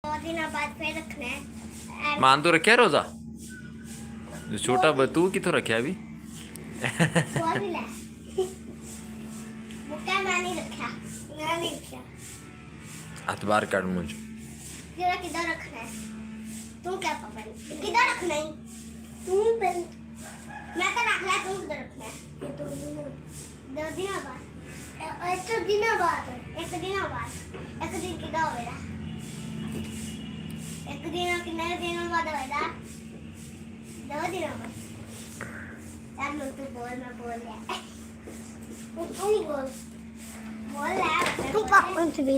2 दिनों बाद फिर रखना है। मान तो रखा रोजा जो छोटा बतू की तो रखा अभी वो भी ले मुक्का मैंने रखा अतबार काट मुझे जरा किधर रखना है तू क्या पापा किधर रखना है तू पहले मैं तो रख लिया तू किधर रखना है ये तो 2 दिनों बाद एक दिन बाद एक दिन किधर होगा एक दिन कितने दिनों बाद होगा 2 दिनों बाद चल तू बोल मैं बोल रहा तू बोल रहा तू पापा से भी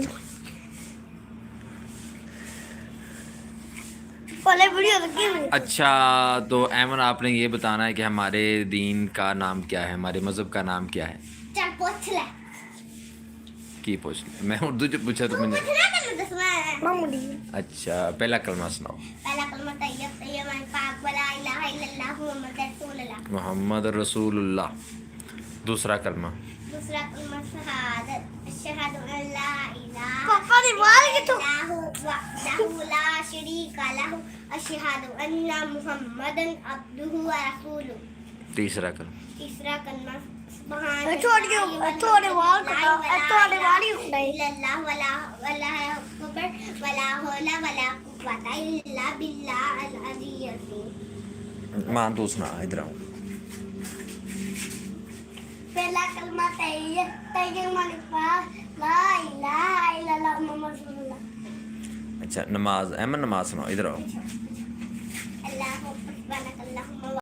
पहले वीडियो लगी हुई। अच्छा तो ऐमन आपने ये बताना है कि हमारे दीन का नाम क्या है, हमारे मजहब का नाम क्या है। चल पूछ ले की पूछ ले? मैं उर्दू जो पूछा तो मुझे अच्छा पहला कलमा सुनाओ। पहला कलमा तैयब तैयब पाक वला इलाहा इल्लल्लाह मुहम्मद रसूलुल्लाह। मोहम्मद रसूलुल्लाह। दूसरा कलमा। दूसरा कलमा शहादत अशहदु अल्ला इलाहा पापा ने बोल के तो वहदहु ला शरीका लहु अशहदु अन्ना मुहम्मदन अब्दुहु व रसूलुहु। तीसरा कलमा। तीसरा कलमा थोड़े वाल ही उठाए इल्लल्लाह वला अकबर वला हौला वला कुव्वता इल्ला बिल्लाह अल अलिय्यिल अज़ीम। मां तू सुना इधर आओ। पहला कलमा तैयब माने पाक ला इलाहा इल्लल्लाह मुहम्मद रसूलुल्लाह। अच्छा नमाज ऐमन नमाज सुनाओ इधर आओ। अल्लाहु अकबर अल्लाहुम्मा